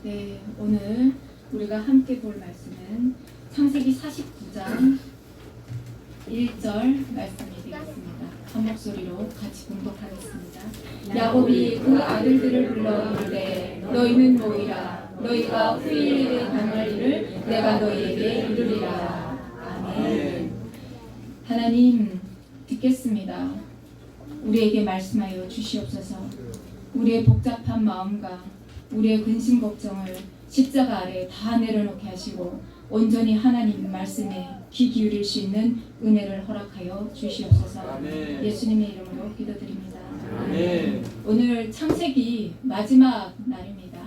네, 오늘 우리가 함께 볼 말씀은 창세기 49장 1절 말씀이 되겠습니다. 한 목소리로 같이 공독하겠습니다. 야곱이 그 아들들을 불러 이르되 너희는 모이라. 너희가 후일에 당할 일을 내가 너희에게 이르리라. 아멘. 하나님 듣겠습니다. 우리에게 말씀하여 주시옵소서. 우리의 복잡한 마음과 우리의 근심 걱정을 십자가 아래 다 내려놓게 하시고 온전히 하나님 말씀에 귀 기울일 수 있는 은혜를 허락하여 주시옵소서. 아멘. 예수님의 이름으로 기도드립니다. 아멘. 오늘 창세기 마지막 날입니다.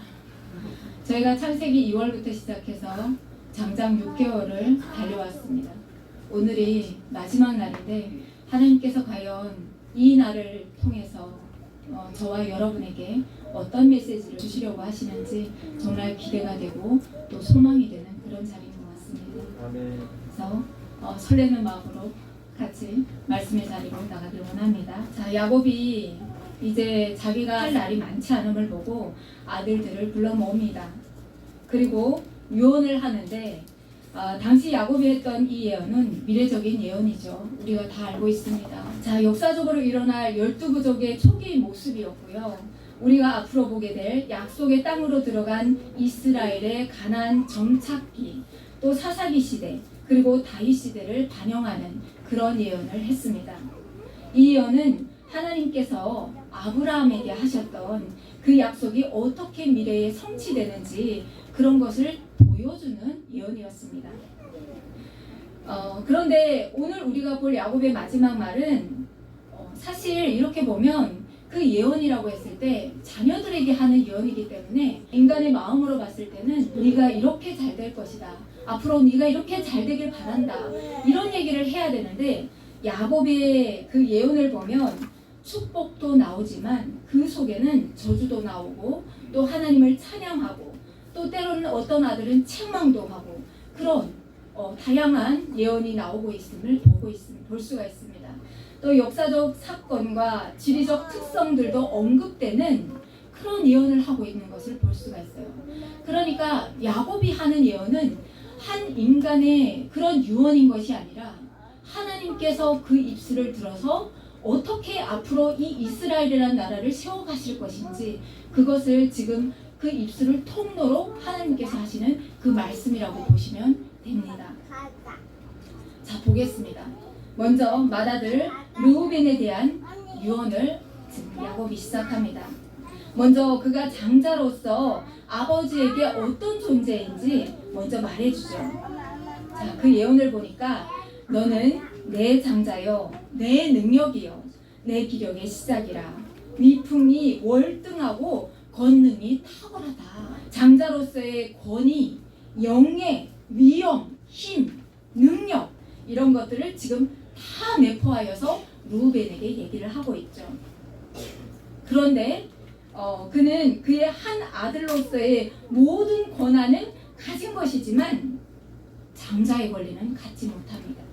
저희가 창세기 2월부터 시작해서 장장 6개월을 달려왔습니다. 오늘이 마지막 날인데 하나님께서 과연 이 날을 통해서 저와 여러분에게 어떤 메시지를 주시려고 하시는지 정말 기대가 되고 또 소망이 되는 그런 자리인 것 같습니다. 아멘. 그래서 설레는 마음으로 같이 말씀의 자리로 나가길 원합니다. 자, 야곱이 이제 자기가 할 날이 많지 않음을 보고 아들들을 불러 모읍니다. 그리고 유언을 하는데 당시 야곱이 했던 이 예언은 미래적인 예언이죠. 우리가 다 알고 있습니다. 자, 역사적으로 일어날 12부족의 초기 모습이었고요. 우리가 앞으로 보게 될 약속의 땅으로 들어간 이스라엘의 가나안 정착기, 또 사사기 시대, 그리고 다윗 시대를 반영하는 그런 예언을 했습니다. 이 예언은 하나님께서 아브라함에게 하셨던 그 약속이 어떻게 미래에 성취되는지 그런 것을 보여주는 예언이었습니다. 그런데 오늘 우리가 볼 야곱의 마지막 말은 사실 이렇게 보면 그 예언이라고 했을 때 자녀들에게 하는 예언이기 때문에 인간의 마음으로 봤을 때는 네가 이렇게 잘 될 것이다. 앞으로 네가 이렇게 잘 되길 바란다. 이런 얘기를 해야 되는데 야곱의 그 예언을 보면 축복도 나오지만 그 속에는 저주도 나오고 또 하나님을 찬양하고 또 때로는 어떤 아들은 책망도 하고 그런 다양한 예언이 나오고 있음을 볼 수가 있습니다. 또 역사적 사건과 지리적 특성들도 언급되는 그런 예언을 하고 있는 것을 볼 수가 있어요. 그러니까 야곱이 하는 예언은 한 인간의 그런 유언인 것이 아니라 하나님께서 그 입술을 들어서 어떻게 앞으로 이 이스라엘이라는 나라를 세워가실 것인지 그것을 지금 그 입술을 통로로 하나님께서 하시는 그 말씀이라고 보시면 됩니다. 자, 보겠습니다. 먼저 맏아들 르우벤에 대한 유언을 지금 야곱이 시작합니다. 먼저 그가 장자로서 아버지에게 어떤 존재인지 먼저 말해주죠. 자, 그 예언을 보니까 너는 내 장자여, 내 능력이여, 내 기력의 시작이라. 위풍이 월등하고 권능이 탁월하다. 장자로서의 권위, 영예, 위엄, 힘, 능력 이런 것들을 지금 다 내포하여서 루벤에게 얘기를 하고 있죠. 그런데 그는 그의 한 아들로서의 모든 권한은 가진 것이지만 장자의 권리는 갖지 못합니다.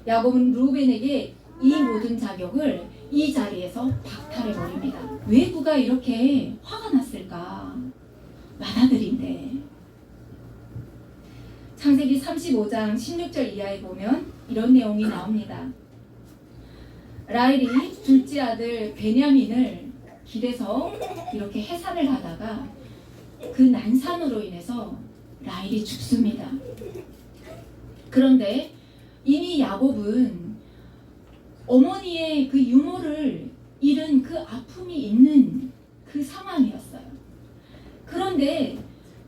야곱은 루벤에게 이 모든 자격을 이 자리에서 박탈해버립니다. 왜 그가 이렇게 화가 났을까? 맏아들인데. 창세기 35장 16절 이하에 보면 이런 내용이 나옵니다. 라헬이 둘째 아들 베냐민을 길에서 이렇게 해산을 하다가 그 난산으로 인해서 라헬이 죽습니다. 그런데 이미 야곱은 어머니의 그 유모를 잃은 그 아픔이 있는 그 상황이었어요. 그런데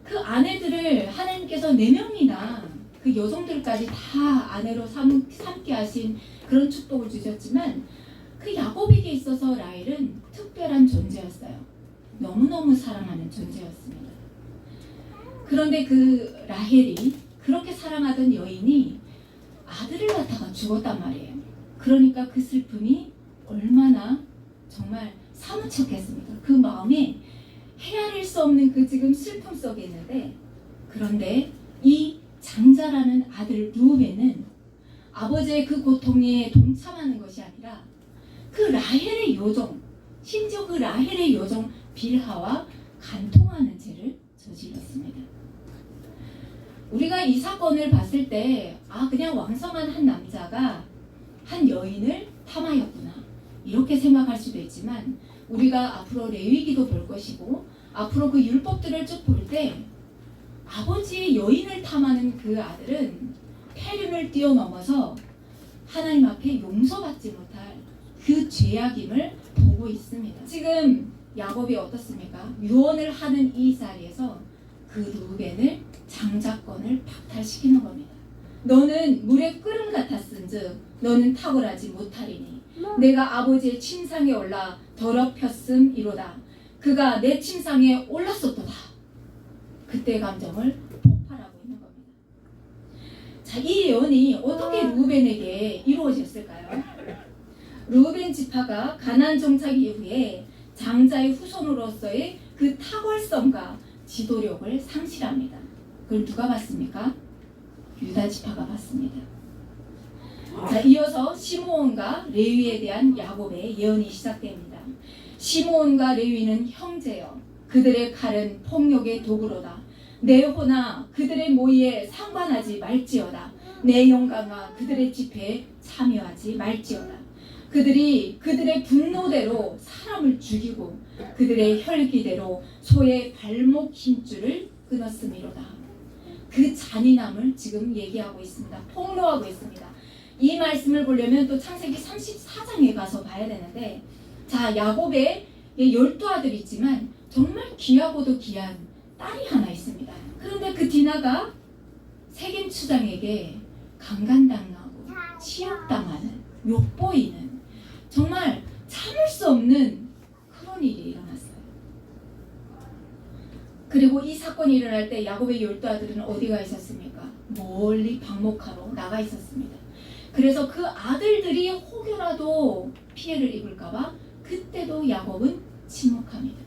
그 아내들을 하나님께서 4명이나 그 여성들까지 다 아내로 삼게 하신 그런 축복을 주셨지만 그 야곱에게 있어서 라헬은 특별한 존재였어요. 너무너무 사랑하는 존재였습니다. 그런데 그 라헬이 그렇게 사랑하던 여인이 아들을 낳다가 죽었단 말이에요. 그러니까 그 슬픔이 얼마나 정말 사무쳤겠습니까? 그 마음에 헤아릴 수 없는 그 지금 슬픔 속에 있는데 그런데 이 장자라는 아들 루벤은 아버지의 그 고통에 동참하는 것이 아니라 그 라헬의 요정, 심지어 그 라헬의 요정 빌하와 간통하는 죄를 저지르는 우리가 이 사건을 봤을 때 그냥 왕성한 한 남자가 한 여인을 탐하였구나 이렇게 생각할 수도 있지만 우리가 앞으로 레위기도 볼 것이고 앞으로 그 율법들을 쭉 볼 때 아버지의 여인을 탐하는 그 아들은 폐륜을 뛰어넘어서 하나님 앞에 용서받지 못할 그 죄악임을 보고 있습니다. 지금 야곱이 어떻습니까? 유언을 하는 이 자리에서 그 루벤을 장자권을 박탈시키는 겁니다. 너는 물의 끓음 같았은즉 너는 탁월하지 못하리니 내가 아버지의 침상에 올라 더럽혔음이로다. 그가 내 침상에 올랐었도다. 그때 감정을 폭발하고 있는 겁니다. 자, 이 예언이 어떻게 루벤에게 이루어졌을까요? 루벤 지파가 가나안 정착 이후에 장자의 후손으로서의 그 탁월성과 지도력을 상실합니다. 그걸 누가 봤습니까? 유다 지파가 봤습니다. 자, 이어서 시므온과 레위에 대한 야곱의 예언이 시작됩니다. 시므온과 레위는 형제여 그들의 칼은 폭력의 도구로다. 내 호나 그들의 모의에 상관하지 말지어다. 내 영광아 그들의 집회에 참여하지 말지어다. 그들이 그들의 분노대로 사람을 죽이고 그들의 혈기대로 소의 발목 힘줄을 끊었음이로다. 그 잔인함을 지금 얘기하고 있습니다. 폭로하고 있습니다. 이 말씀을 보려면 또 창세기 34장에 가서 봐야 되는데 자, 야곱의 12아들이 있지만 정말 귀하고도 귀한 딸이 하나 있습니다. 그런데 그 디나가 세겜 추장에게 강간당하고 치욕당하는 욕보이는 정말 참을 수 없는 그런 일이 일어났어요. 그리고 이 사건이 일어날 때 야곱의 12아들은 어디가 있었습니까? 멀리 방목하러 나가 있었습니다. 그래서 그 아들들이 혹여라도 피해를 입을까봐 그때도 야곱은 침묵합니다.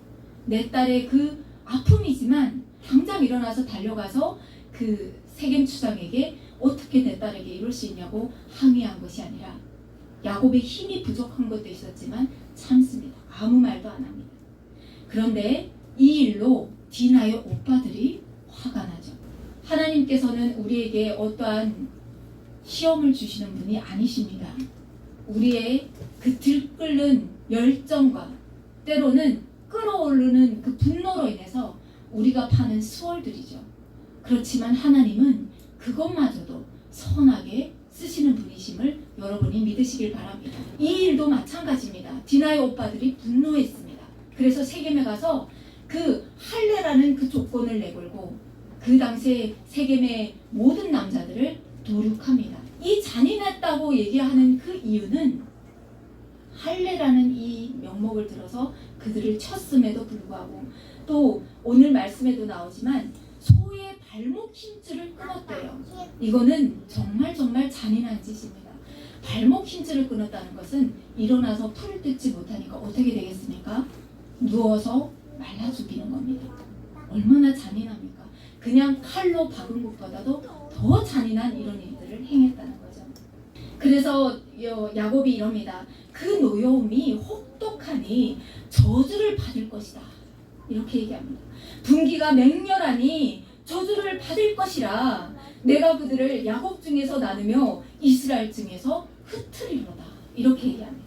내 딸의 그 아픔이지만 당장 일어나서 달려가서 그 세겜 추장에게 어떻게 내 딸에게 이럴 수 있냐고 항의한 것이 아니라 야곱의 힘이 부족한 것도 있었지만 참습니다. 아무 말도 안 합니다. 그런데 이 일로 디나의 오빠들이 화가 나죠. 하나님께서는 우리에게 어떠한 시험을 주시는 분이 아니십니다. 우리의 그 들끓는 열정과 때로는 끓어오르는 그 분노로 인해서 우리가 파는 수월들이죠. 그렇지만 하나님은 그것마저도 선하게 쓰시는 분이심을 여러분이 믿으시길 바랍니다. 이 일도 마찬가지입니다. 디나의 오빠들이 분노했습니다. 그래서 세겜에 가서 그 할례라는 그 조건을 내걸고 그 당시에 세겜의 모든 남자들을 도륙합니다. 이 잔인했다고 얘기하는 그 이유는 할례라는 이 명목을 들어서 그들을 쳤음에도 불구하고 또 오늘 말씀에도 나오지만 소의 발목 힘줄을 끊었대요. 이거는 정말 잔인한 짓입니다. 발목 힘줄을 끊었다는 것은 일어나서 풀을 뜯지 못하니까 어떻게 되겠습니까? 누워서 말라 죽이는 겁니다. 얼마나 잔인합니까? 그냥 칼로 박은 것보다도 더 잔인한 이런 일들을 행했다는 거죠. 그래서 야곱이 이럽니다. 그 노여움이 혹독하니 저주를 받을 것이다. 이렇게 얘기합니다. 분기가 맹렬하니 저주를 받을 것이라 내가 그들을 야곱 중에서 나누며 이스라엘 중에서 흩트리로다. 이렇게 얘기합니다.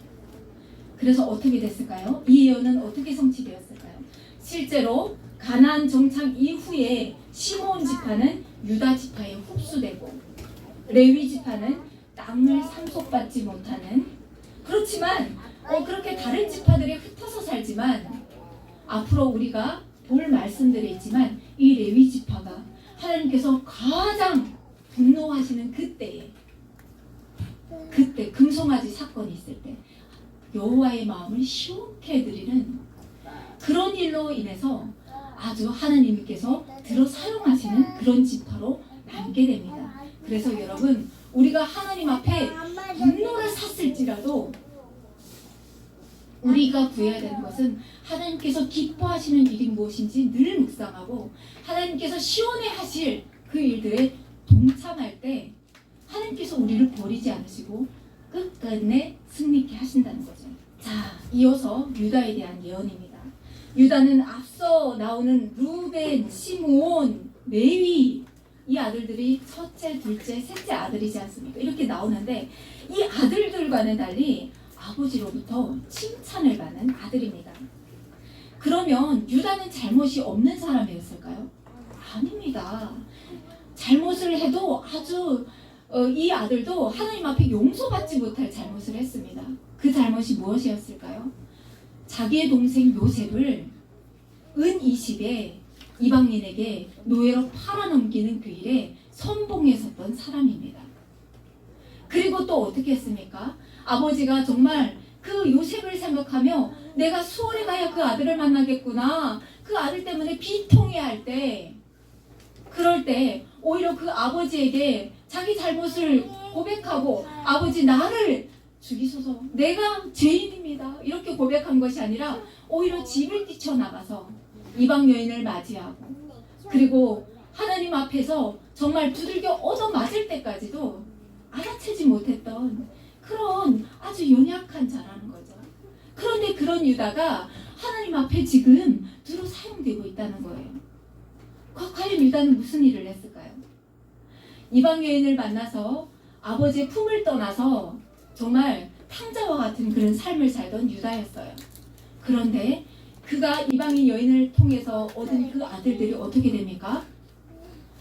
그래서 어떻게 됐을까요? 이 예언은 어떻게 성취되었을까요? 실제로 가나안 정착 이후에 시므온 지파는 유다 지파에 흡수되고 레위 지파는 땅을 상속받지 못하는 그렇지만 그렇게 다른 지파들이 흩어서 살지만 앞으로 우리가 볼 말씀들이 있지만 이 레위 지파가 하나님께서 가장 분노하시는 그때 금송아지 사건이 있을 때 여호와의 마음을 시원케 해드리는 그런 일로 인해서 아주 하나님께서 들어 사용하시는 그런 지파로 남게 됩니다. 그래서 여러분 우리가 하나님 앞에 분노를 샀을지라도 우리가 구해야 되는 것은 하나님께서 기뻐하시는 일이 무엇인지 늘 묵상하고 하나님께서 시원해 하실 그 일들에 동참할 때 하나님께서 우리를 버리지 않으시고 끝끝내 승리케 하신다는 거죠. 자, 이어서 유다에 대한 예언입니다. 유다는 앞서 나오는 루벤, 시므온, 레위 이 이 아들들이 첫째, 둘째, 셋째 아들이지 않습니까? 이렇게 나오는데 이 아들들과는 달리 아버지로부터 칭찬을 받는 아들입니다. 그러면 유다는 잘못이 없는 사람이었을까요? 아닙니다. 잘못을 해도 아주 이 아들도 하나님 앞에 용서받지 못할 잘못을 했습니다. 그 잘못이 무엇이었을까요? 자기의 동생 요셉을 은 20에 이방인에게 노예로 팔아넘기는 그 일에 선봉했었던 사람입니다. 그리고 또 어떻게 했습니까? 아버지가 정말 그 요셉을 생각하며 내가 수월에 가야 그 아들을 만나겠구나, 그 아들 때문에 비통해할 때, 그럴 때 오히려 그 아버지에게 자기 잘못을 고백하고 아버지 나를 죽이소서, 내가 죄인입니다, 이렇게 고백한 것이 아니라 오히려 집을 뛰쳐나가서 이방 여인을 맞이하고, 그리고 하나님 앞에서 정말 두들겨 얻어맞을 때까지도 알아채지 못했던 그런 아주 연약한 자라는 거죠. 그런데 그런 유다가 하나님 앞에 지금 두루 사용되고 있다는 거예요. 과연 유다는 무슨 일을 했을까요? 이방 여인을 만나서 아버지의 품을 떠나서 정말 탕자와 같은 그런 삶을 살던 유다였어요. 그런데 그가 이방인 여인을 통해서 얻은 그 아들들이 어떻게 됩니까?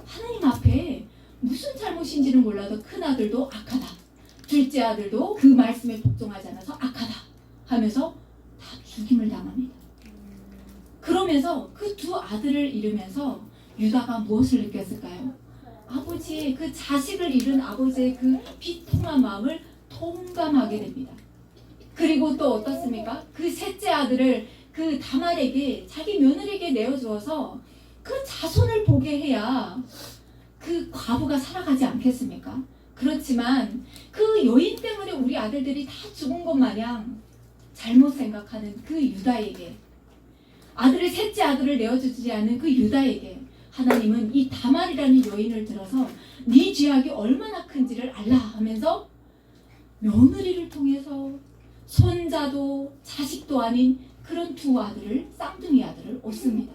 하나님 앞에 무슨 잘못인지는 몰라도 큰 아들도 악하다, 둘째 아들도 그 말씀에 복종하지 않아서 악하다 하면서 다 죽임을 당합니다. 그러면서 그 두 아들을 잃으면서 유다가 무엇을 느꼈을까요? 아버지의 그 자식을 잃은 아버지의 그 비통한 마음을 통감하게 됩니다. 그리고 또 어떻습니까? 그 셋째 아들을 그 다말에게, 자기 며느리에게 내어주어서 그 자손을 보게 해야 그 과부가 살아가지 않겠습니까? 그렇지만 그 여인 때문에 우리 아들들이 다 죽은 것 마냥 잘못 생각하는 그 유다에게, 아들의 셋째 아들을 내어주지 않은 그 유다에게 하나님은 이 다말이라는 여인을 들어서 네 죄악이 얼마나 큰지를 알라 하면서 며느리를 통해서 손자도 자식도 아닌 그런 두 아들을, 쌍둥이 아들을 얻습니다.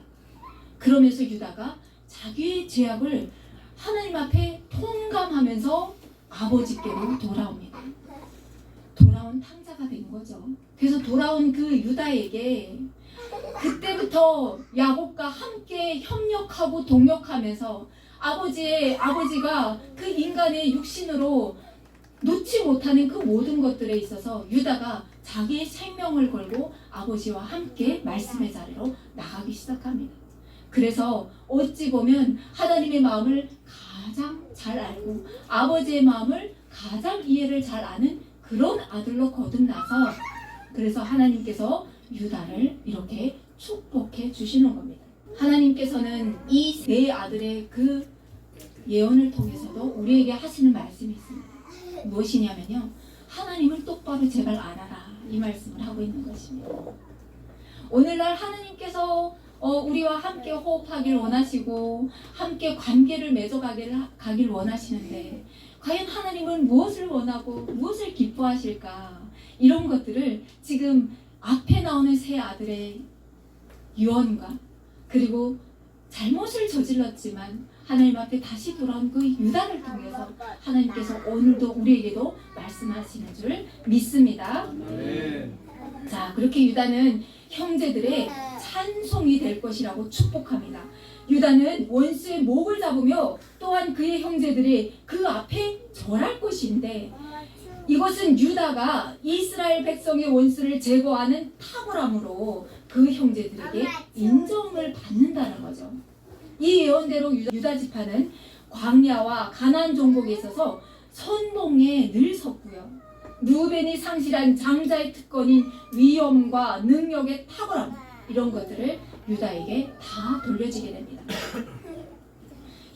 그러면서 유다가 자기의 죄악을 하나님 앞에 통감하면서 아버지께로 돌아옵니다. 돌아온 탕자가 된 거죠. 그래서 돌아온 그 유다에게 그때부터 야곱과 함께 협력하고 동역하면서 아버지가 그 인간의 육신으로 놓지 못하는 그 모든 것들에 있어서 유다가 자기의 생명을 걸고 아버지와 함께 말씀의 자리로 나가기 시작합니다. 그래서 어찌 보면 하나님의 마음을 가장 잘 알고 아버지의 마음을 가장 이해를 잘 아는 그런 아들로 거듭나서, 그래서 하나님께서 유다를 이렇게 축복해 주시는 겁니다. 하나님께서는 이 네 아들의 그 예언을 통해서도 우리에게 하시는 말씀이 있습니다. 무엇이냐면요, 하나님을 똑바로 제발 알아라, 이 말씀을 하고 있는 것입니다. 오늘날 하나님께서 우리와 함께 호흡하길 원하시고 함께 관계를 맺어가길 원하시는데 과연 하나님은 무엇을 원하고 무엇을 기뻐하실까, 이런 것들을 지금 앞에 나오는 세 아들의 유언과 그리고 잘못을 저질렀지만 하나님 앞에 다시 돌아온 그 유다를 통해서 하나님께서 오늘도 우리에게도 말씀하시는 줄 믿습니다. 자, 그렇게 유다는 형제들의 찬송이 될 것이라고 축복합니다. 유다는 원수의 목을 잡으며 또한 그의 형제들이 그 앞에 절할 것인데, 이것은 유다가 이스라엘 백성의 원수를 제거하는 탁월함으로 그 형제들에게 인정을 받는다는 거죠. 이 예언대로 유다 지파는 광야와 가나안 정복에 있어서 선봉에 늘 섰고요. 루벤이 상실한 장자의 특권인 위엄과 능력의 탁월함, 이런 것들을 유다에게 다 돌려지게 됩니다.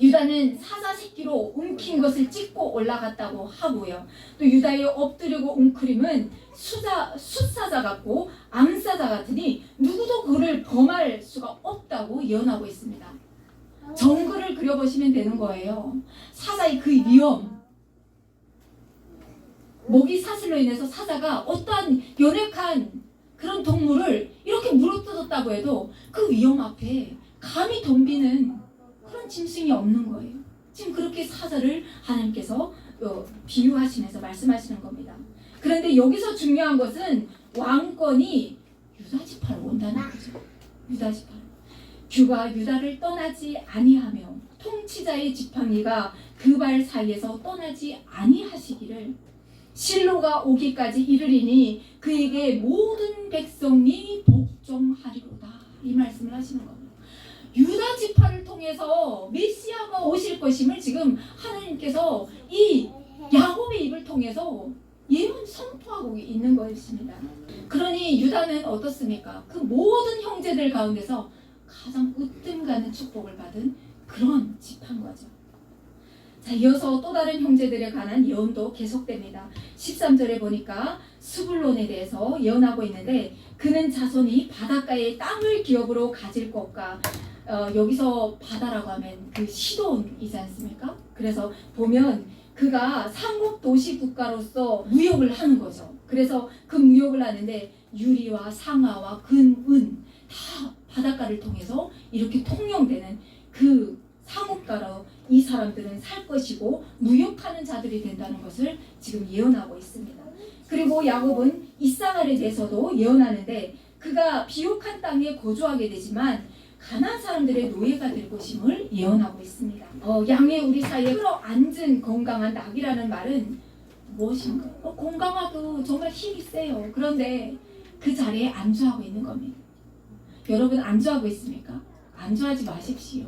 유다는 사자 새끼로 움킨 것을 찢고 올라갔다고 하고요. 또 유다의 엎드리고 웅크림은 숫사자 같고 암사자 같으니 누구도 그를 범할 수가 없다고 예언하고 있습니다. 정글을 그려보시면 되는 거예요. 사자의 그 위험, 모기 사슬로 인해서 사자가 어떠한 연약한 그런 동물을 이렇게 물어뜯었다고 해도 그 위험 앞에 감히 덤비는 그런 짐승이 없는 거예요. 지금 그렇게 사자를 하나님께서 비유하시면서 말씀하시는 겁니다. 그런데 여기서 중요한 것은 왕권이 유다 지파로 온다는 거죠. 유다 지파. 주가 유다를 떠나지 아니하며 통치자의 지팡이가 그 발 사이에서 떠나지 아니하시기를 실로가 오기까지 이르리니 그에게 모든 백성이 복종하리로다. 이 말씀을 하시는 겁니다. 유다 지파를 통해서 메시아가 오실 것임을 지금 하나님께서 이 야곱의 입을 통해서 예언 선포하고 있는 것입니다. 그러니 유다는 어떻습니까? 그 모든 형제들 가운데서 가장 으뜸 가는 축복을 받은 그런 지파인 거죠. 자, 이어서 또 다른 형제들에 관한 예언도 계속됩니다. 13절에 보니까 스불론에 대해서 예언하고 있는데 그는 자손이 바닷가의 땅을 기업으로 가질 것과 여기서 바다라고 하면 그 시돈이지 않습니까? 그래서 보면 그가 상급 도시 국가로서 무역을 하는 거죠. 그래서 그 무역을 하는데 유리와 상아와 금, 은 다 바닷가를 통해서 이렇게 통용되는 그 상업가로 이 사람들은 살 것이고 무역하는 자들이 된다는 것을 지금 예언하고 있습니다. 그리고 야곱은 이사갈에 대해서도 예언하는데 그가 비옥한 땅에 거주하게 되지만 가나안 사람들의 노예가 될 것임을 예언하고 있습니다. 양의 우리 사이에 끌어앉은 건강한 낙이라는 말은 무엇인가? 건강하고 정말 힘이 세요. 그런데 그 자리에 안주하고 있는 겁니다. 여러분 안주하고 있습니까? 안주하지 마십시오.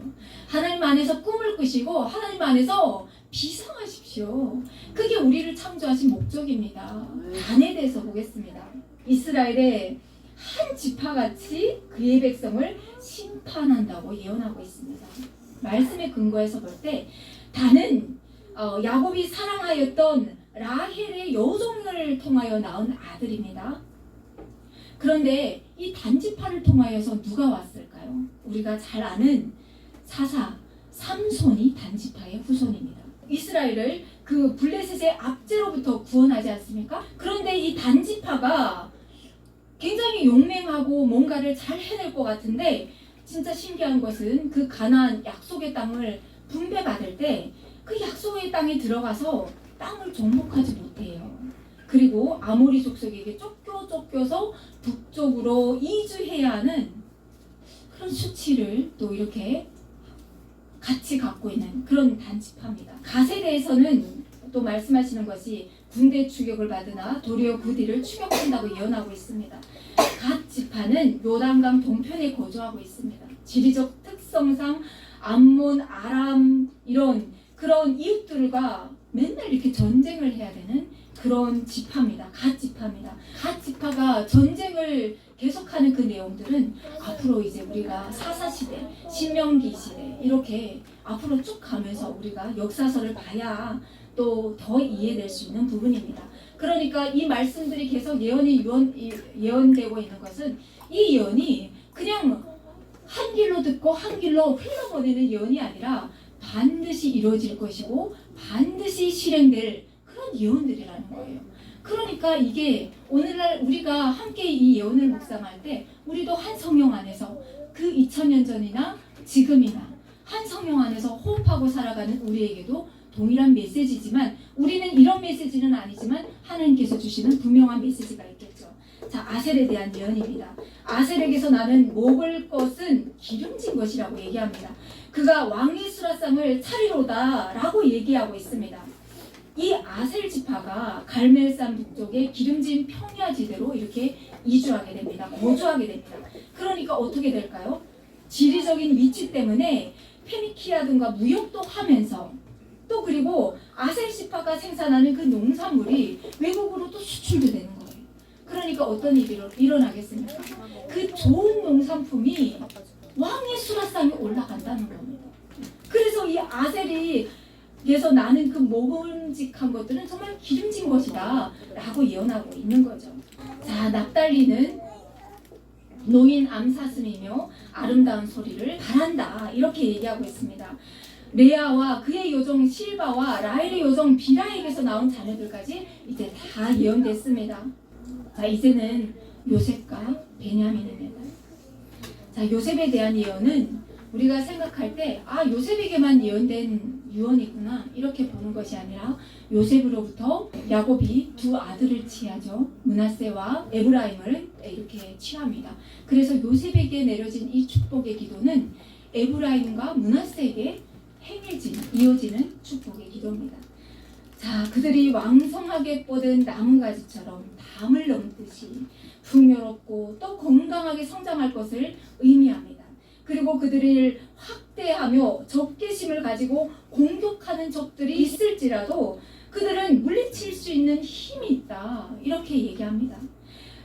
하나님 안에서 꿈을 꾸시고 하나님 안에서 비상하십시오. 그게 우리를 창조하신 목적입니다. 단에 대해서 보겠습니다. 이스라엘의 한 지파같이 그의 백성을 심판한다고 예언하고 있습니다. 말씀에 근거해서 볼 때 단은 야곱이 사랑하였던 라헬의 여종을 통하여 낳은 아들입니다. 그런데 이 단지파를 통하여서 누가 왔을까요? 우리가 잘 아는 사사 삼손이 단지파의 후손입니다. 이스라엘을 그 블레셋의 압제로부터 구원하지 않습니까? 그런데 이 단지파가 굉장히 용맹하고 뭔가를 잘 해낼 것 같은데 진짜 신기한 것은 그 가나안 약속의 땅을 분배받을 때 그 약속의 땅에 들어가서 땅을 정복하지 못해요. 그리고 아모리 족속에게 쫓겨서 북쪽으로 이주해야 하는 그런 수치를 또 이렇게 같이 갖고 있는 그런 단지파입니다. 갓에 대해서는 또 말씀하시는 것이 군대 추격을 받으나 도리어 그 뒤를 추격한다고 예언하고 있습니다. 갓 지파는 요단강 동편에 거주하고 있습니다. 지리적 특성상 암몬, 아람 이런 그런 이웃들과 맨날 이렇게 전쟁을 해야 되는 그런 지파입니다. 갓 지파입니다. 갓 지파가 전쟁을 계속하는 그 내용들은 앞으로 이제 우리가 사사시대, 신명기 시대 이렇게 앞으로 쭉 가면서 우리가 역사서를 봐야 또 더 이해될 수 있는 부분입니다. 그러니까 이 말씀들이 계속 예언되고 있는 것은 이 예언이 그냥 한 길로 듣고 한 길로 흘러보내는 예언이 아니라 반드시 이루어질 것이고 반드시 실행될 그런 예언들이라는 거예요. 그러니까 이게 오늘날 우리가 함께 이 예언을 묵상할 때 우리도 한 성령 안에서 그 2000년 전이나 지금이나 한 성령 안에서 호흡하고 살아가는 우리에게도 동일한 메시지지만 우리는 이런 메시지는 아니지만 하나님께서 주시는 분명한 메시지가 있겠죠. 자, 아셀에 대한 예언입니다. 아셀에게서 나는 먹을 것은 기름진 것이라고 얘기합니다. 그가 왕의 수라상을 차리로다 라고 얘기하고 있습니다. 이 아셀 지파가 갈멜산 북쪽의 기름진 평야지대로 이렇게 이주하게 됩니다. 거주하게 됩니다. 그러니까 어떻게 될까요? 지리적인 위치 때문에 페니키아든가 무역도 하면서 또 그리고 아셀 지파가 생산하는 그 농산물이 외국으로 또 수출도 되는 거예요. 그러니까 어떤 일이 일어나겠습니까? 그 좋은 농산품이 왕의 수라상에 올라간다는 겁니다. 그래서 이 아셀이 그래서 나는 그 먹음직한 것들은 정말 기름진 것이다 라고 예언하고 있는 거죠. 자, 납달리는 노인 암사슴이며 아름다운 소리를 바란다 이렇게 얘기하고 있습니다. 레아와 그의 요정 실바와 라헬의 요정 비라에게서 나온 자녀들까지 이제 다 예언됐습니다. 자, 이제는 요셉과 베냐민입니다. 자, 요셉에 대한 예언은 우리가 생각할 때 요셉에게만 예언된 유언이구나 이렇게 보는 것이 아니라 요셉으로부터 야곱이 두 아들을 취하죠. 므낫세와 에브라임을 이렇게 취합니다. 그래서 요셉에게 내려진 이 축복의 기도는 에브라임과 므낫세에게 이어지는 축복의 기도입니다. 자, 그들이 왕성하게 뻗은 나뭇가지처럼 담을 넘듯이 풍요롭고 또 건강하게 성장할 것을 의미합니다. 그리고 그들을 확대하며 적개심을 가지고 공격하는 적들이 있을지라도 그들은 물리칠 수 있는 힘이 있다 이렇게 얘기합니다.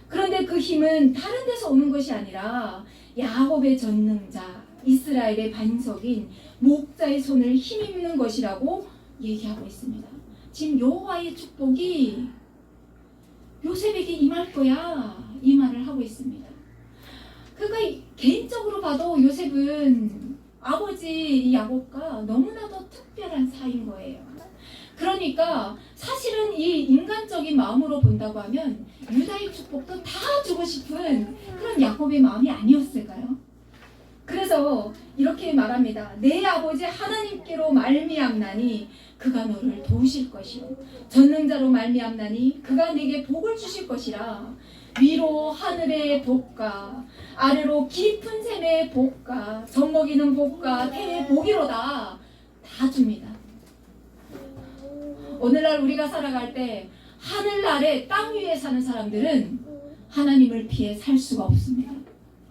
그런데 그 힘은 다른 데서 오는 것이 아니라 야곱의 전능자 이스라엘의 반석인 목자의 손을 힘입는 것이라고 얘기하고 있습니다. 지금 여호와의 축복이 요셉에게 임할 거야 이 말을 하고 있습니다. 그러니까 개인적으로 봐도 요셉은 아버지 야곱과 너무나도 특별한 사이인 거예요. 그러니까 사실은 이 인간적인 마음으로 본다고 하면 유다의 축복도 다 주고 싶은 그런 야곱의 마음이 아니었을까요? 그래서 이렇게 말합니다. 내 아버지 하나님께로 말미암나니 그가 너를 도우실 것이요 전능자로 말미암나니 그가 내게 복을 주실 것이라. 위로 하늘의 복과 아래로 깊은 샘의 복과 젖먹이는 복과 태의 복이로다 다 줍니다. 오늘날 우리가 살아갈 때 하늘 아래 땅 위에 사는 사람들은 하나님을 피해 살 수가 없습니다.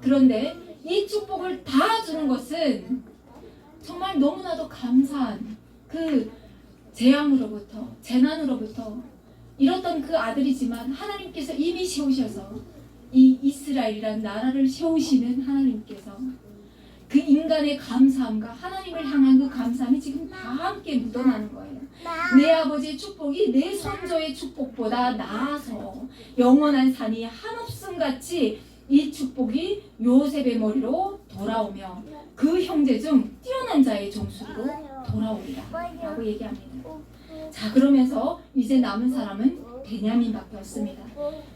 그런데 이 축복을 다 주는 것은 정말 너무나도 감사한 그 재앙으로부터 재난으로부터 잃었던 그 아들이지만 하나님께서 이미 세우셔서 이 이스라엘이란 나라를 세우시는 하나님께서 그 인간의 감사함과 하나님을 향한 그 감사함이 지금 다 함께 묻어나는 거예요. 내 아버지의 축복이 내 선조의 축복보다 나아서 영원한 산이 한없음같이 이 축복이 요셉의 머리로 돌아오며 그 형제 중 뛰어난 자의 종수리로 돌아오리라 라고 얘기합니다. 자, 그러면서 이제 남은 사람은 베냐민밖에 없습니다.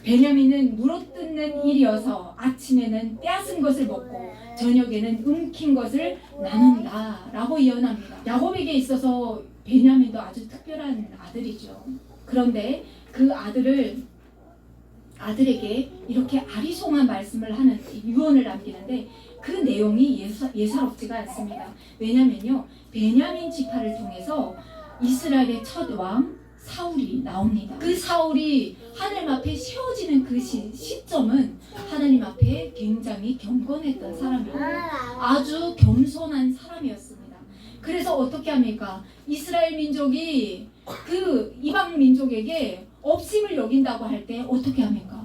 베냐민은 물어뜯는 일이어서 아침에는 빼앗은 것을 먹고 저녁에는 움킨 것을 나눈다 라고 예언합니다. 야곱에게 있어서 베냐민도 아주 특별한 아들이죠. 그런데 그 아들에게 이렇게 아리송한 말씀을 하는 유언을 남기는데 그 내용이 예사롭지가 않습니다. 왜냐면요, 베냐민 지파를 통해서 이스라엘의 첫 왕 사울이 나옵니다. 그 사울이 하나님 앞에 세워지는 그 시점은 하나님 앞에 굉장히 경건했던 사람이고 아주 겸손한 사람이었습니다. 그래서 어떻게 합니까? 이스라엘 민족이 그 이방 민족에게 업심을 여긴다고 할 때 어떻게 합니까?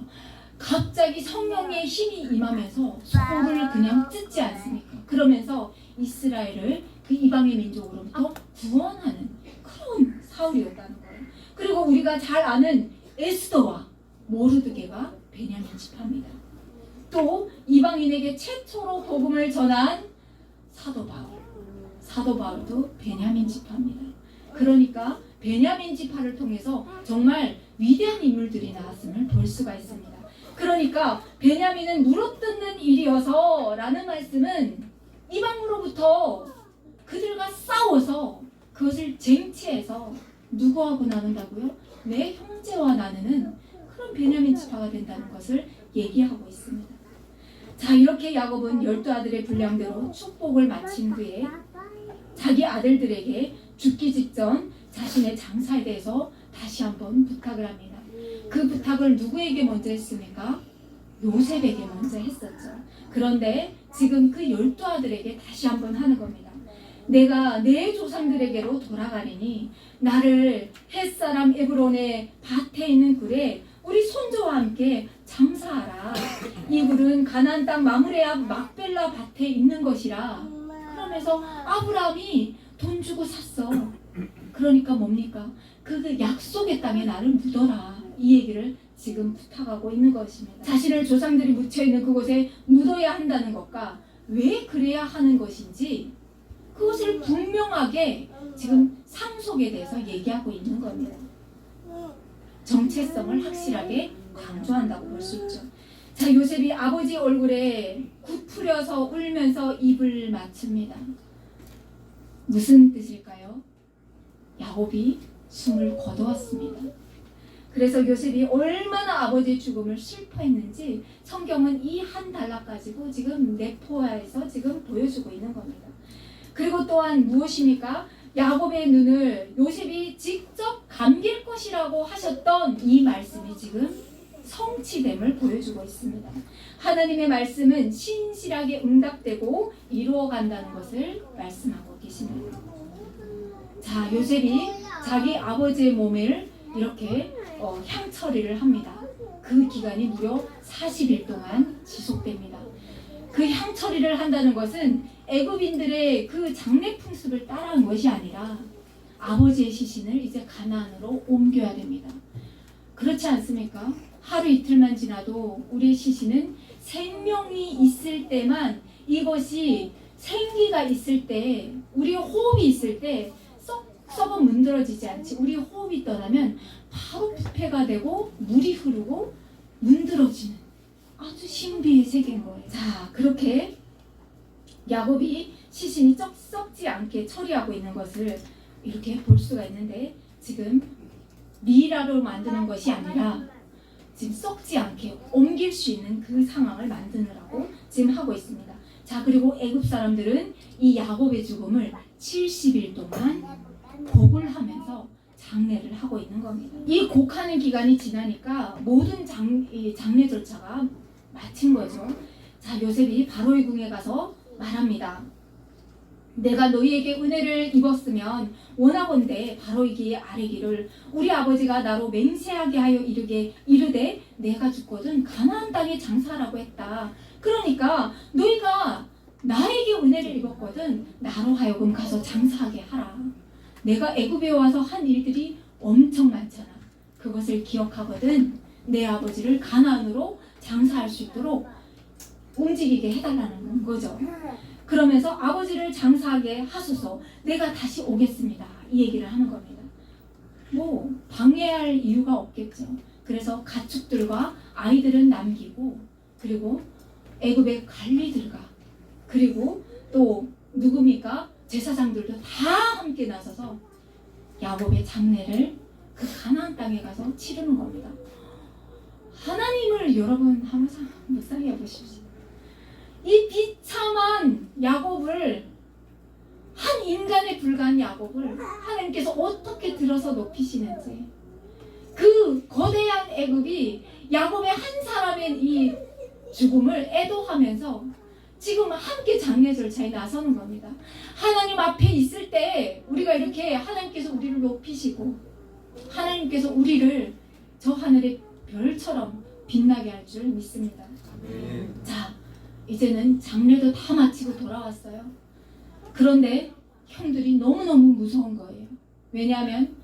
갑자기 성령의 힘이 임하면서 소를 그냥 찢지 않습니까? 그러면서 이스라엘을 그 이방의 민족으로부터 구원하는 그런 사울이었다는 거예요. 그리고 우리가 잘 아는 에스더와 모르드게가 베냐민 지파입니다. 또 이방인에게 최초로 복음을 전한 사도 바울도 베냐민 지파입니다. 그러니까 베냐민 지파를 통해서 정말 위대한 인물들이 나왔음을 볼 수가 있습니다. 그러니까 베냐민은 물어뜯는 일이어서 라는 말씀은 이방으로부터 그들과 싸워서 그것을 쟁취해서 누구하고 나눈다고요? 내 형제와 나누는 그런 베냐민 지파가 된다는 것을 얘기하고 있습니다. 자, 이렇게 야곱은 12아들의 분량대로 축복을 마친 후에 자기 아들들에게 죽기 직전 자신의 장사에 대해서 다시 한번 부탁을 합니다. 그 부탁을 누구에게 먼저 했습니까? 요셉에게 먼저 했었죠. 그런데 지금 그 12아들에게 다시 한번 하는 겁니다. 내가 내 조상들에게로 돌아가리니 나를 햇사람 에브론의 밭에 있는 굴에 우리 손주와 함께 장사하라. 이 굴은 가나안 땅 마므레 앞 막벨라 밭에 있는 것이라. 그러면서 아브라함이 돈 주고 샀어. 그러니까 뭡니까? 그 약속의 땅에 나를 묻어라. 이 얘기를 지금 부탁하고 있는 것입니다. 자신을 조상들이 묻혀있는 그곳에 묻어야 한다는 것과 왜 그래야 하는 것인지 그것을 분명하게 지금 상속에 대해서 얘기하고 있는 겁니다. 정체성을 확실하게 강조한다고 볼 수 있죠. 자, 요셉이 아버지 얼굴에 굽으려서 울면서 입을 맞춥니다. 무슨 뜻일까요? 야곱이 숨을 거두었습니다. 그래서 요셉이 얼마나 아버지의 죽음을 슬퍼했는지 성경은 이 한 단락 가지고 지금 내포하에서 지금 보여주고 있는 겁니다. 그리고 또한 무엇입니까? 야곱의 눈을 요셉이 직접 감길 것이라고 하셨던 이 말씀이 지금 성취됨을 보여주고 있습니다. 하나님의 말씀은 신실하게 응답되고 이루어간다는 것을 말씀하고 계십니다. 자, 요셉이 자기 아버지의 몸을 이렇게 향 처리를 합니다. 그 기간이 무려 40일 동안 지속됩니다. 그 향 처리를 한다는 것은 애굽인들의 그 장례 풍습을 따라한 것이 아니라 아버지의 시신을 이제 가나안으로 옮겨야 됩니다. 그렇지 않습니까? 하루 이틀만 지나도 우리의 시신은 생명이 있을 때만, 이것이 생기가 있을 때, 우리의 호흡이 있을 때 썩어 문드러지지 않지. 우리 호흡이 떠나면 바로 부패가 되고 물이 흐르고 문드러지는 아주 신비의 세계인 거예요. 자, 그렇게 야곱이 시신이 썩지 않게 처리하고 있는 것을 이렇게 볼 수가 있는데, 지금 미라로 만드는 것이 아니라 지금 썩지 않게 옮길 수 있는 그 상황을 만드느라고 지금 하고 있습니다. 자, 그리고 애굽 사람들은 이 야곱의 죽음을 70일 동안 곡을 하면서 장례를 하고 있는 겁니다. 이 곡하는 기간이 지나니까 모든 장례 절차가 마친 거죠. 자, 요셉이 바로의 궁에 가서 말합니다. 내가 너희에게 은혜를 입었으면 원하건대 바로에게 아뢰기를, 우리 아버지가 나로 맹세하게 하여 이르되 내가 죽거든 가나안 땅에 장사하라고 했다. 그러니까 너희가 나에게 은혜를 입었거든 나로 하여금 가서 장사하게 하라. 내가 애굽에 와서 한 일들이 엄청 많잖아. 그것을 기억하거든 내 아버지를 가나안으로 장사할 수 있도록 움직이게 해달라는 거죠. 그러면서 아버지를 장사하게 하소서, 내가 다시 오겠습니다. 이 얘기를 하는 겁니다. 뭐 방해할 이유가 없겠죠. 그래서 가축들과 아이들은 남기고, 그리고 애굽의 관리들과, 그리고 또 누굽니까? 제사장들도 다 함께 나서서 야곱의 장례를 그 가나안 땅에 가서 치르는 겁니다. 하나님을 여러분 한번 묵상해 보십시오. 이 비참한 야곱을, 한 인간에 불과한 야곱을 하나님께서 어떻게 들어서 높이시는지, 그 거대한 애굽이 야곱의 한 사람의 이 죽음을 애도하면서 지금 함께 장례 절차에 나서는 겁니다. 하나님 앞에 있을 때 우리가 이렇게 하나님께서 우리를 높이시고 하나님께서 우리를 저 하늘의 별처럼 빛나게 할 줄 믿습니다. 자, 이제는 장례도 다 마치고 돌아왔어요. 그런데 형들이 너무너무 무서운 거예요. 왜냐하면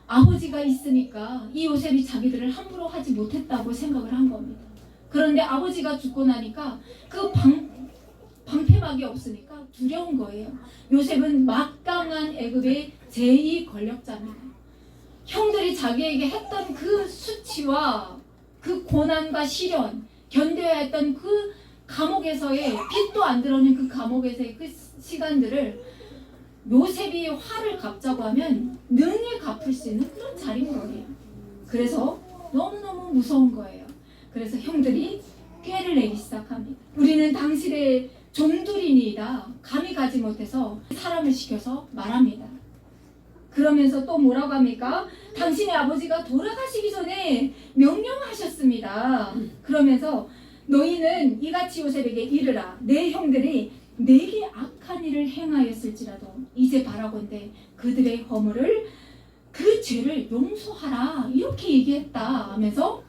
아버지가 있으니까 이 요셉이 자기들을 함부로 하지 못했다고 생각을 한 겁니다. 그런데 아버지가 죽고 나니까 그 방패막이 없으니까 두려운 거예요. 요셉은 막강한 애굽의 제2 권력자입니다. 형들이 자기에게 했던 그 수치와 그 고난과 시련, 견뎌야 했던 그 감옥에서의, 빛도 안 들어오는 그 감옥에서의 그 시간들을 요셉이 화를 갚자고 하면 능히 갚을 수 있는 그런 자리인 거예요. 그래서 너무너무 무서운 거예요. 그래서 형들이 꾀를 내기 시작합니다. 우리는 당신의 종들이니이다. 감히 가지 못해서 사람을 시켜서 말합니다. 그러면서 또 뭐라고 합니까? 당신의 아버지가 돌아가시기 전에 명령하셨습니다. 그러면서 너희는 이같이 요셉에게 이르라. 내 형들이 내게 악한 일을 행하였을지라도 이제 바라건대 그들의 허물을, 그 죄를 용서하라. 이렇게 얘기했다 하면서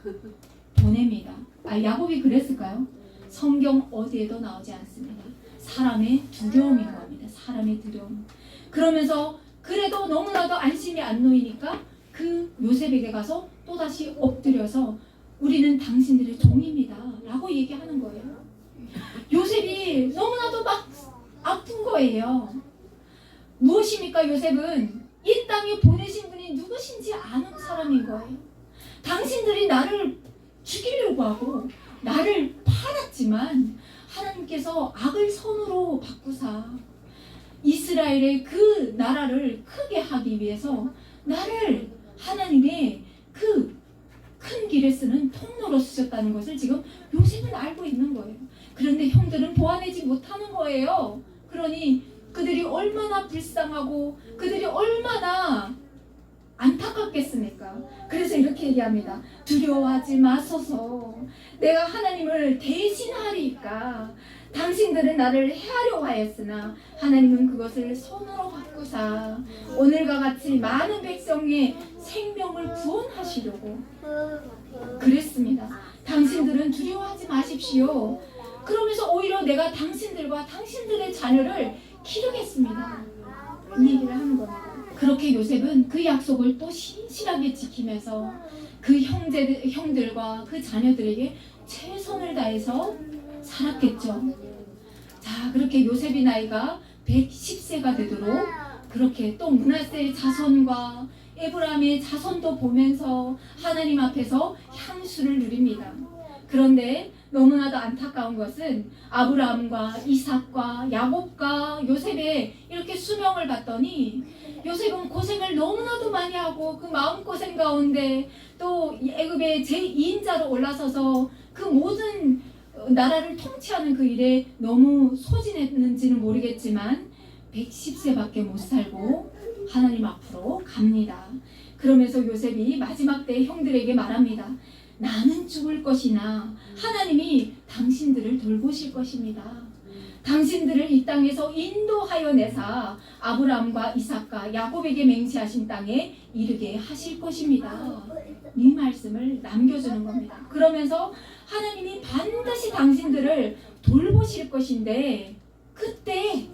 보냅니다. 야곱이 그랬을까요? 성경 어디에도 나오지 않습니다. 사람의 두려움인 겁니다. 사람의 두려움. 그러면서 그래도 너무나도 안심이 안 놓이니까 그 요셉에게 가서 또다시 엎드려서 우리는 당신들의 종입니다 라고 얘기하는 거예요. 요셉이 너무나도 막 아픈 거예요. 무엇입니까? 요셉은 이 땅에 보내신 분이 누구신지 아는 사람인 거예요. 당신들이 나를 죽이려고 하고 나를 팔았지만 하나님께서 악을 선으로 바꾸사 이스라엘의 그 나라를 크게 하기 위해서 나를 하나님의 그 큰 길에 쓰는 통로로 쓰셨다는 것을 지금 요셉은 알고 있는 거예요. 그런데 형들은 보아내지 못하는 거예요. 그러니 그들이 얼마나 불쌍하고 그들이 얼마나 안타깝겠습니까? 그래서 이렇게 얘기합니다. 두려워하지 마소서. 내가 하나님을 대신하리까. 당신들은 나를 해하려 하였으나 하나님은 그것을 손으로 바꾸사 오늘과 같이 많은 백성의 생명을 구원하시려고 그랬습니다. 당신들은 두려워하지 마십시오. 그러면서 오히려 내가 당신들과 당신들의 자녀를 기르겠습니다. 이 얘기를 하는 겁니다. 그렇게 요셉은 그 약속을 또 신실하게 지키면서 그 형들과 그 자녀들에게 최선을 다해서 살았겠죠. 자, 그렇게 요셉의 나이가 110세가 되도록 그렇게 또 므낫세의 자손과 에브라임의 자손도 보면서 하나님 앞에서 향수를 누립니다. 그런데 너무나도 안타까운 것은 아브라함과 이삭과 야곱과 요셉의 이렇게 수명을 봤더니 요셉은 고생을 너무나도 많이 하고 그 마음고생 가운데 또 애굽의 제2인자로 올라서서 그 모든 나라를 통치하는 그 일에 너무 소진했는지는 모르겠지만 110세밖에 못 살고 하나님 앞으로 갑니다. 그러면서 요셉이 마지막 때 형들에게 말합니다. 나는 죽을 것이나 하나님이 당신들을 돌보실 것입니다. 당신들을 이 땅에서 인도하여 내사 아브라함과 이삭과 야곱에게 맹세하신 땅에 이르게 하실 것입니다. 이 말씀을 남겨주는 겁니다. 그러면서 하나님이 반드시 당신들을 돌보실 것인데 그때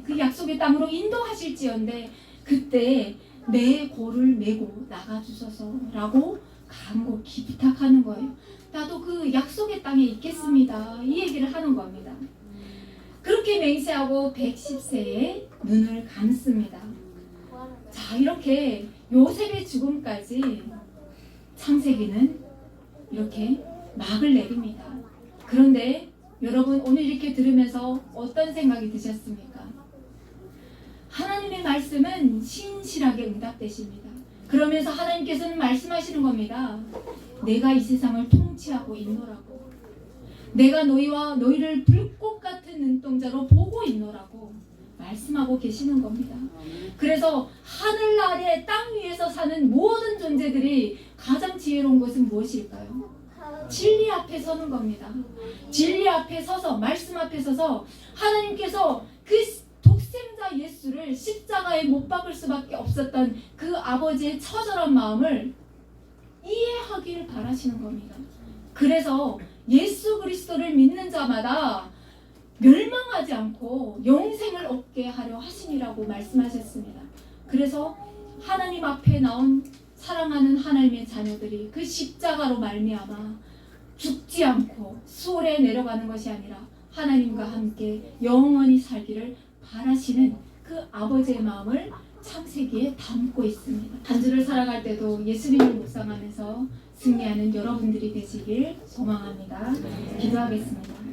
그 약속의 땅으로 인도하실지언데 그때 내 고를 메고 나가주소서라고 간곡히 부탁하는 거예요. 나도 그 약속의 땅에 있겠습니다. 이 얘기를 하는 겁니다. 그렇게 맹세하고 110세에 눈을 감습니다. 자, 이렇게 요셉의 죽음까지 창세기는 이렇게 막을 내립니다. 그런데 여러분 오늘 이렇게 들으면서 어떤 생각이 드셨습니까? 하나님의 말씀은 신실하게 응답되십니다. 그러면서 하나님께서는 말씀하시는 겁니다. 내가 이 세상을 통치하고 있노라고. 내가 너희를 불꽃 같은 눈동자로 보고 있노라고 말씀하고 계시는 겁니다. 그래서 하늘 아래 땅 위에서 사는 모든 존재들이 가장 지혜로운 것은 무엇일까요? 진리 앞에 서는 겁니다. 진리 앞에 서서 말씀 앞에 서서 하나님께서 그 독생자 예수를 십자가에 못 박을 수밖에 없었던 그 아버지의 처절한 마음을 이해하기를 바라시는 겁니다. 그래서 예수 그리스도를 믿는 자마다 멸망하지 않고 영생을 얻게 하려 하심이라고 말씀하셨습니다. 그래서 하나님 앞에 나온 사랑하는 하나님의 자녀들이 그 십자가로 말미암아 죽지 않고 수월에 내려가는 것이 아니라 하나님과 함께 영원히 살기를 바라시는 그 아버지의 마음을 창세기에 담고 있습니다. 한 주를 살아갈 때도 예수님을 묵상하면서 승리하는 여러분들이 되시길 소망합니다. 기도하겠습니다.